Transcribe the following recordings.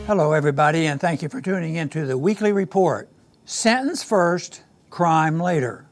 Hello everybody, and thank you for tuning into the weekly report. Sentence first, crime later.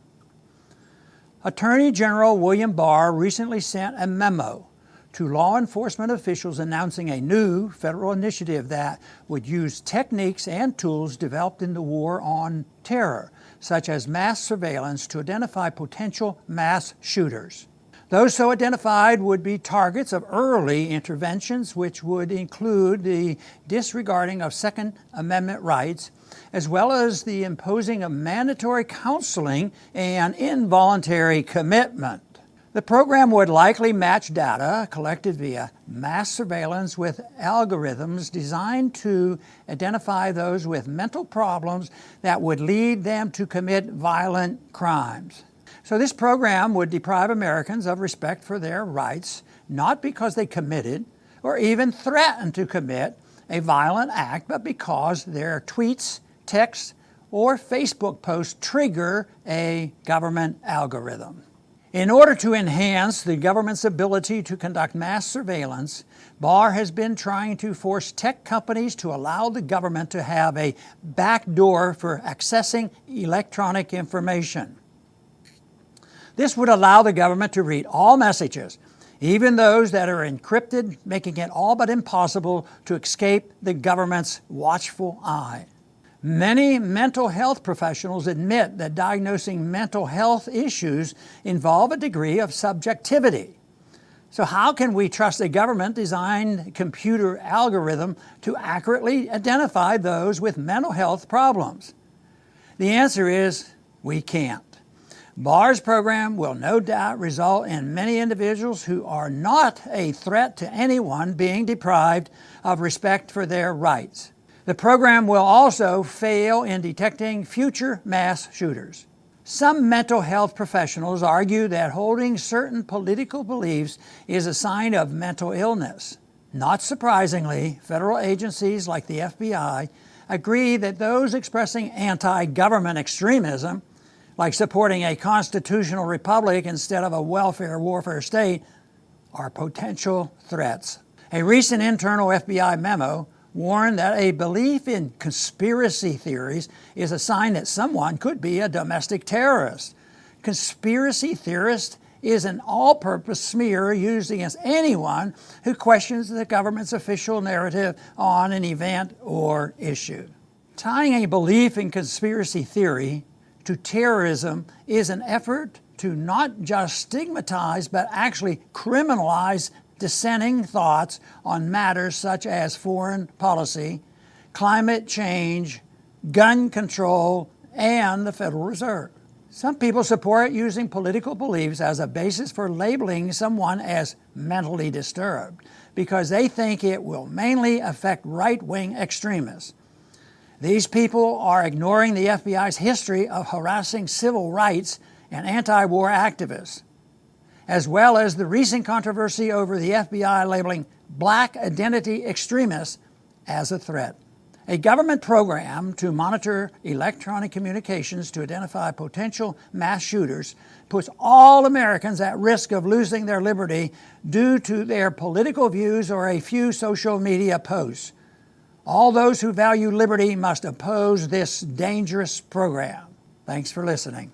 Attorney General William Barr recently sent a memo to law enforcement officials announcing a new federal initiative that would use techniques and tools developed in the war on terror, such as mass surveillance, to identify potential mass shooters. Those so identified would be targets of early interventions, which would include the disregarding of Second Amendment rights, as well as the imposing of mandatory counseling and involuntary commitment. The program would likely match data collected via mass surveillance with algorithms designed to identify those with mental problems that would lead them to commit violent crimes. So this program would deprive Americans of respect for their rights, not because they committed or even threatened to commit a violent act, but because their tweets, texts, or Facebook posts trigger a government algorithm. In order to enhance the government's ability to conduct mass surveillance, Barr has been trying to force tech companies to allow the government to have a backdoor for accessing electronic information. This would allow the government to read all messages, even those that are encrypted, making it all but impossible to escape the government's watchful eye. Many mental health professionals admit that diagnosing mental health issues involve a degree of subjectivity. So how can we trust a government-designed computer algorithm to accurately identify those with mental health problems? The answer is we can't. Barr's program will no doubt result in many individuals who are not a threat to anyone being deprived of respect for their rights. The program will also fail in detecting future mass shooters. Some mental health professionals argue that holding certain political beliefs is a sign of mental illness. Not surprisingly, federal agencies like the FBI agree that those expressing anti-government extremism, like supporting a constitutional republic instead of a welfare warfare state, are potential threats. A recent internal FBI memo warned that a belief in conspiracy theories is a sign that someone could be a domestic terrorist. Conspiracy theorist is an all-purpose smear used against anyone who questions the government's official narrative on an event or issue. Tying a belief in conspiracy theory to terrorism is an effort to not just stigmatize but actually criminalize dissenting thoughts on matters such as foreign policy, climate change, gun control, and the Federal Reserve. Some people support using political beliefs as a basis for labeling someone as mentally disturbed because they think it will mainly affect right-wing extremists. These people are ignoring the FBI's history of harassing civil rights and anti-war activists, as well as the recent controversy over the FBI labeling black identity extremists as a threat. A government program to monitor electronic communications to identify potential mass shooters puts all Americans at risk of losing their liberty due to their political views or a few social media posts. All those who value liberty must oppose this dangerous program. Thanks for listening.